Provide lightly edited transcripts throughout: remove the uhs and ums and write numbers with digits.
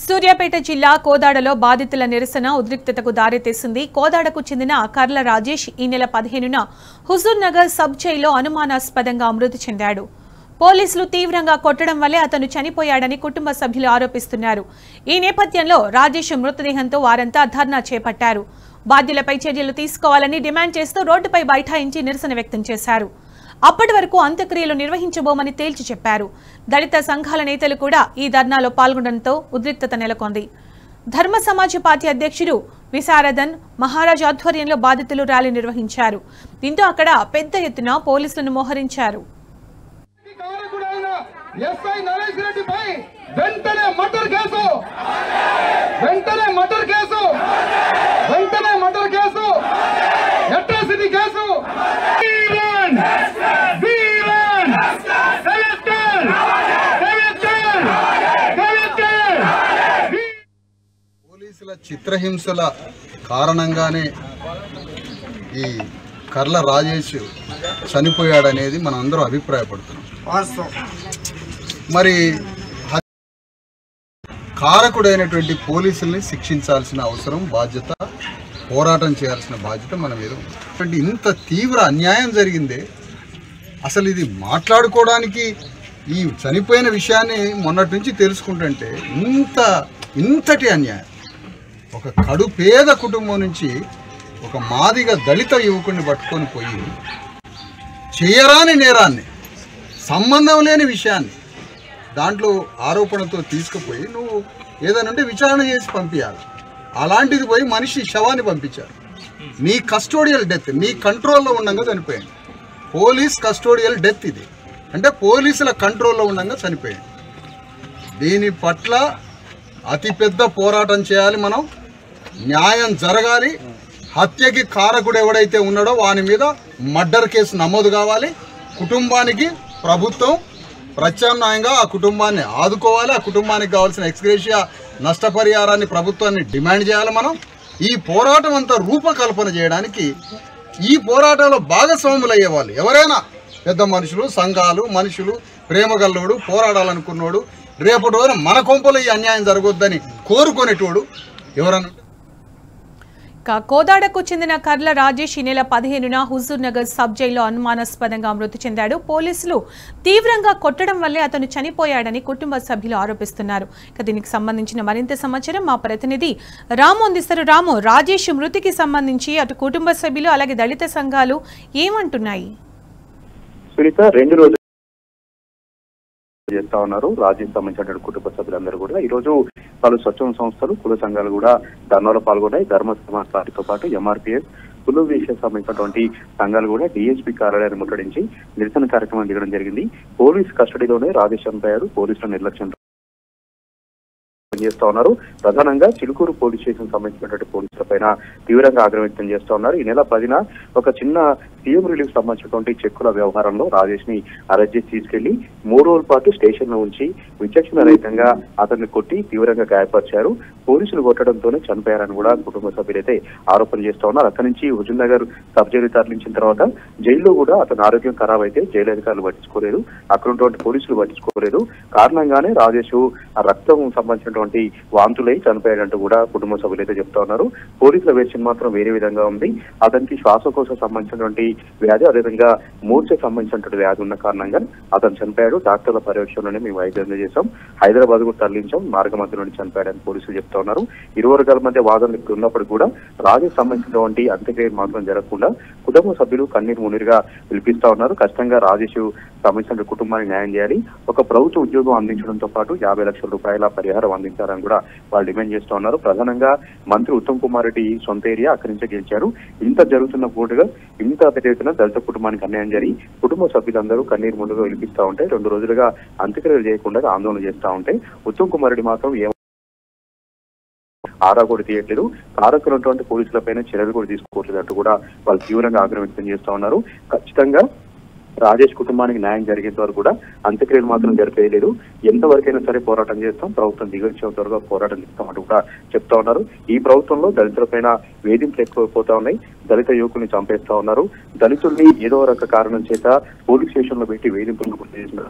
సూర్యాపేట జిల్లా కోదాడలో బాధితుల నిరసన ఉద్రిక్తతకు దారితీసింది. కోదాడకు చెందిన కర్ల రాజేష్ ఈ నెల 15న హుజూర్ నగర్ సబ్ జైల్లో అనుమానాస్పదంగా మృతి చెందాడు. పోలీసులు తీవ్రంగా కొట్టడం వల్లే అతను చనిపోయాడని కుటుంబ సభ్యులు ఆరోపిస్తున్నారు. ఈ నేపథ్యంలో రాజేష్ మృతదేహంతో వారంతా ధర్నా చేపట్టారు. బాధ్యులపై చర్యలు తీసుకోవాలని డిమాండ్ చేస్తూ రోడ్డుపై బైఠాయించి నిరసన వ్యక్తం చేశారు. అప్పటి వరకు అంత్యక్రియలు నిర్వహించబోమని తేల్చి చెప్పారు. దళిత సంఘాల నేతలు కూడా ఈ ధర్నాలో పాల్గొనడంతో ఉద్రిక్తత నెలకొంది. ధర్మ సమాజ్ పార్టీ అధ్యక్షుడు విశారదన్ మహారాజ్ ఆధ్వర్యంలో బాధితులు ర్యాలీ నిర్వహించారు. దీంతో అక్కడ పెద్ద ఎత్తున పోలీసులను మోహరించారు. పోలీసుల చిత్రహింసల కారణంగానే ఈ కర్ల రాజేష్ చనిపోయాడనేది మనం అందరూ అభిప్రాయపడుతున్నాం. మరి కారకుడైనటువంటి పోలీసుల్ని శిక్షించాల్సిన అవసరం, బాధ్యత, పోరాటం చేయాల్సిన బాధ్యత మన మీద ఉంది. ఇంత తీవ్ర అన్యాయం జరిగిందే, అసలు ఇది మాట్లాడుకోవడానికి ఈ చనిపోయిన విషయాన్ని మొన్నటి నుంచి తెలుసుకుంటుంటే ఇంతటి అన్యాయం. ఒక కడు పేద కుటుంబం నుంచి ఒక మాదిగ దళిత యువకుడిని పట్టుకొని పోయి చేయరాని నేరాన్ని, సంబంధం లేని విషయాన్ని దాంట్లో ఆరోపణతో తీసుకుపోయి నువ్వు ఏదనంటే విచారణ చేసి పంపించాలి. అలాంటిది పోయి మనిషి శవాన్ని పంపించారు. నీ కస్టోడియల్ డెత్ నీ కంట్రోల్లో ఉండగా చనిపోయాడు. పోలీస్ కస్టోడియల్ డెత్ ఇది అంటే పోలీసుల కంట్రోల్లో ఉండగా చనిపోయాడు. దీని పట్ల అతిపెద్ద పోరాటం చేయాలి. మనం న్యాయం జరగాలి. హత్యకి కారకుడు ఎవడైతే ఉన్నాడో వాని మీద మర్డర్ కేసు నమోదు కావాలి. కుటుంబానికి ప్రభుత్వం ప్రత్యామ్నాయంగా ఆ కుటుంబాన్ని ఆదుకోవాలి. ఆ కుటుంబానికి కావాల్సిన ఎక్స్గ్రేషియా నష్టపరిహారాన్ని ప్రభుత్వాన్ని డిమాండ్ చేయాలి. మనం ఈ పోరాటం అంతా రూపకల్పన చేయడానికి ఈ పోరాటంలో భాగస్వాములు అయ్యేవాళ్ళు ఎవరైనా పెద్ద మనుషులు, సంఘాలు, మనుషులు, ప్రేమగల్లోడు, పోరాడాలనుకున్నోడు, రేపటి రోజున మన కొంపలో ఈ అన్యాయం జరగొద్దని కోరుకునేటోడు ఎవరన్నా. కోదాడకు చెందిన కర్ల రాజేష్ ఈ నెల 15న హుజూర్ నగర్ సబ్ జైల్లో అనుమానాస్పదంగా మృతి చెందాడు. పోలీసులు తీవ్రంగా కొట్టడం వల్లే అతను చనిపోయాడని కుటుంబ సభ్యులు ఆరోపిస్తున్నారు. దీనికి సంబంధించిన మరింత సమాచారం మా ప్రతినిధి రాము అందిస్తారు. రాము, రాజేష్ మృతికి సంబంధించి అటు కుటుంబ సభ్యులు అలాగే దళిత సంఘాలు ఏమంటున్నాయి? సునీత, 2 రోజులు చేస్తా ఉన్నారు. రాజేష్ సంబంధించిన కుటుంబ సభ్యులందరూ కూడా ఈ రోజు పలు స్వచ్ఛంద సంస్థలు, కుల సంఘాలు కూడా ధర్నాలో పాల్గొన్నాయి. ధర్మ సమాజ్ పార్టీతో పాటు ఎంఆర్పీఎస్, కుల విషయ సంబంధించినటువంటి సంఘాలు కూడా డిఎస్పీ కార్యాలయాన్ని ముట్టడించి నిరసన కార్యక్రమం దిగడం జరిగింది. పోలీస్ కస్టడీలోనే రాజేష్ చనిపోయాడు. పోలీసుల నిర్లక్ష్యం చేస్తా ఉన్నారు. ప్రధానంగా చిలుకూరు పోలీస్ స్టేషన్ సంబంధించినటువంటి పోలీసుల పైన తీవ్రంగా ఆగ్రహం వ్యక్తం చేస్తా ఉన్నారు. ఈ నెల 10న ఒక చిన్న సీఎం రిలీఫ్ సంబంధించినటువంటి చెక్కుల వ్యవహారంలో రాజేష్ ని అరెస్ట్ చేసి తీసుకెళ్లి 3 రోజుల పాటు స్టేషన్ లో ఉంచి విచక్షణ రహితంగా అతన్ని కొట్టి తీవ్రంగా గాయపరిచారు. పోలీసులు కొట్టడంతోనే చనిపోయారని కూడా కుటుంబ సభ్యులైతే ఆరోపణ చేస్తా ఉన్నారు. అక్కడి నుంచి హుజూర్ నగర్ సబ్ జైలు తరలించిన తర్వాత జైల్లో కూడా అతని ఆరోగ్యం ఖరాబ్ అయితే జైలు అధికారులు పట్టించుకోలేదు, అక్కడ ఉన్నటువంటి పోలీసులు పట్టించుకోలేదు. కారణంగానే రాజేష్ ఆ రక్తం సంబంధించినటువంటి వాంతులై చనిపోయాడంటూ కూడా కుటుంబ సభ్యులైతే చెప్తా ఉన్నారు. పోలీసుల వెర్షన్ మాత్రం వేరే విధంగా ఉంది. అతనికి శ్వాసకోశ సంబంధించినటువంటి వ్యాధి, అదేవిధంగా మూర్ఛకు సంబంధించినటువంటి వ్యాధి ఉన్న కారణంగా అతను చనిపోయాడు. డాక్టర్ల పర్యవేక్షణలోనే మేము వైద్యం చేశాం, హైదరాబాద్ కూడా తరలించాం, మార్గ మధ్య నుండి చనిపోయాడని పోలీసులు చెప్తా ఉన్నారు. ఇరు వర్గాల మధ్య వాదనలు ఉన్నప్పుడు కూడా రాజేష్ సంబంధించినటువంటి అంత్యక్రియలు మాత్రం జరగకుండా కుటుంబ సభ్యులు కన్నీరు మున్నీరుగా పిలిపిస్తా ఉన్నారు. ఖచ్చితంగా రాజేష్ సంబంధించిన కుటుంబానికి న్యాయం చేయాలి, ఒక ప్రభుత్వ ఉద్యోగం అందించడంతో పాటు 50 లక్షల రూపాయల పరిహారం అందించాలని కూడా వాళ్ళు డిమాండ్ చేస్తూ ఉన్నారు. ప్రధానంగా మంత్రి ఉత్తమ్ కుమార్ రెడ్డి సొంత ఏరియా, అక్కడి నుంచే గెలిచారు. ఇంత జరుగుతున్న పోటుగా ఇంత పెద్దన దళిత కుటుంబానికి అన్యాయం జరిగి కుటుంబ సభ్యులందరూ కన్నీరు ముందుగా విలిపిస్తా ఉంటే 2 రోజులుగా అంత్యక్రియలు చేయకుండా ఆందోళన చేస్తా ఉంటే ఉత్తమ్ కుమార్ రెడ్డి మాత్రం ఆరా కూడా తీయట్లేదు, కారకున్నటువంటి పోలీసులపైన చర్యలు కూడా తీసుకోవట్లేదు అంటూ కూడా వాళ్ళు తీవ్రంగా ఆగ్రహం వ్యక్తం చేస్తా ఉన్నారు. ఖచ్చితంగా రాజేష్ కుటుంబానికి న్యాయం జరిగేంత వరకు కూడా అంత్యక్రియలు మాత్రం జరిపేయలేదు. ఎంతవరకైనా సరే పోరాటం చేస్తాం, ప్రభుత్వం దిగొచ్చేంత వరకు పోరాటం చేస్తామంటూ కూడా చెప్తా ఉన్నారు. ఈ ప్రభుత్వంలో దళితులపైన వేధింపులు ఎక్కువైపోతా ఉన్నాయి, దళిత యువకుల్ని చంపేస్తా ఉన్నారు, దళితుల్ని ఏదో రక కారణం చేత పోలీస్ స్టేషన్ లో పెట్టి వేధింపులను గురి చేసిన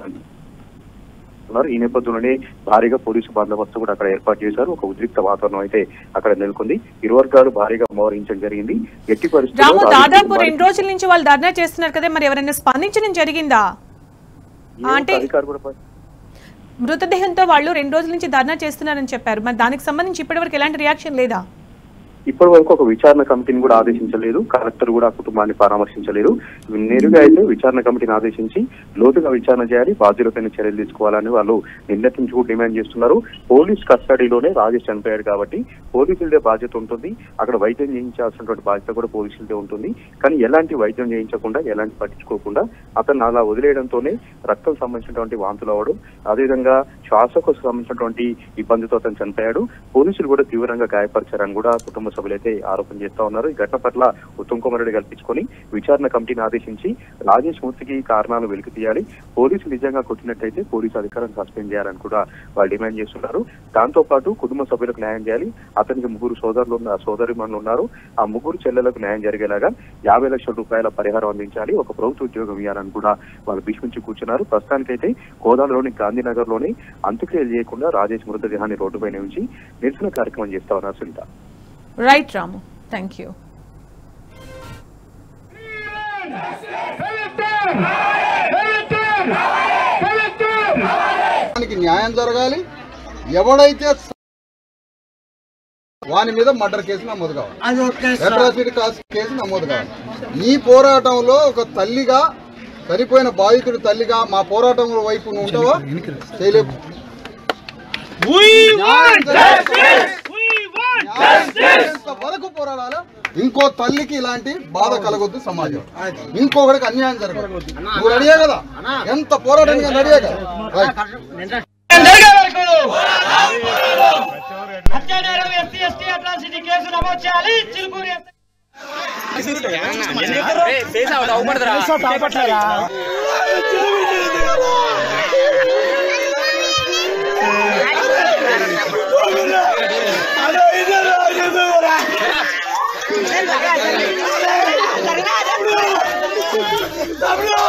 చేస్తున్నారు. ఈ నేపథ్యంలోనే భారీగా పోలీసు బందోబస్తు కూడా అక్కడ ఏర్పాటు చేశారు. ఒక ఉద్రిక్త వాతావరణం అయితే అక్కడ నెలకొంది. ఇరు వర్గాలు భారీగా మోహరించడం జరిగింది. ఎట్టి పరిస్థితుల్లో దాదాపు 2 రోజుల నుంచి వాళ్ళు ధర్నా చేస్తున్నారు కదా, మరి ఎవరైనా స్పందించడం జరిగిందా? అంటే మృతదేహంతో వాళ్ళు 2 రోజుల నుంచి ధర్నా చేస్తున్నారని చెప్పారు. మరి దానికి సంబంధించి ఇప్పటివరకు ఎలాంటి రియాక్షన్ లేదా? ఇప్పటి వరకు ఒక విచారణ కమిటీని కూడా ఆదేశించలేదు. కలెక్టర్ కూడా కుటుంబాన్ని పరామర్శించలేదు. నేరుగా అయితే విచారణ కమిటీని ఆదేశించి లోతుగా విచారణ చేయాలి, బాధ్యులపైన చర్యలు తీసుకోవాలని వాళ్ళు నిన్నటి నుంచి కూడా డిమాండ్ చేస్తున్నారు. పోలీస్ కస్టడీలోనే రాజేష్ చనిపోయాడు కాబట్టి పోలీసులదే బాధ్యత ఉంటుంది. అక్కడ వైద్యం చేయించాల్సినటువంటి బాధ్యత కూడా పోలీసులదే ఉంటుంది. కానీ ఎలాంటి వైద్యం చేయించకుండా, ఎలాంటి పట్టించుకోకుండా అతను అలా వదిలేయడంతోనే రక్తం సంబంధించినటువంటి వాంతులు అవ్వడం, అదేవిధంగా శ్వాసకు సంబంధించినటువంటి ఇబ్బందితో అతను చనిపోయాడు. పోలీసులు కూడా తీవ్రంగా గాయపరిచారని కూడా కుటుంబ సభ్యులైతే ఆరోపణ చేస్తా ఉన్నారు. ఈ ఘటన పట్ల ఉత్తమ్ కుమార్ రెడ్డి కల్పించుకొని విచారణ కమిటీని ఆదేశించి రాజేష్ మృతికి కారణాలు వెలికి తీయాలి, పోలీసులు నిజంగా కొట్టినట్టయితే పోలీసు అధికారులను సస్పెండ్ చేయాలని కూడా వాళ్ళు డిమాండ్ చేస్తున్నారు. దాంతో పాటు కుటుంబ సభ్యులకు న్యాయం చేయాలి. అతనికి 3 సోదరిమణులు ఉన్నారు. ఆ 3 చెల్లెలకు న్యాయం జరిగేలాగా 50 లక్షల రూపాయల పరిహారం అందించాలి, ఒక ప్రభుత్వ ఉద్యోగం ఇవ్వాలని కూడా వాళ్ళు భీష్మించి కూర్చున్నారు. ప్రస్తుతానికైతే కోదాడలోని గాంధీనగర్ లోని అంత్యక్రియలు చేయకుండా రాజేష్ మృతదేహాన్ని రోడ్డుపైన ఉంచి నిరసన కార్యక్రమం చేస్తా ఉన్నారు. Sunitha. Right Ramu, thank you. న్యాయం జరగాలి. ఎవడైతే వాని మీద మర్డర్ కేసు నమోదు కావాలి, అట్రాసిటీ కేసు నమోదు కావాలి. ఈ పోరాటంలో ఒక తల్లిగా, చనిపోయిన బాధితుడి తల్లిగా మా పోరాటం వైపు నువ్వు ఉంటావా? చేయలేవు. వరకు పోరాడాలి. ఇంకో తల్లికి ఇలాంటి బాధ కలగొద్దు సమాజం, ఇంకొకరికి అన్యాయం జరగదు. నువ్వు రెడీయా కదా? ఎంత పోరాటం రెడీయా కదా? Terminado.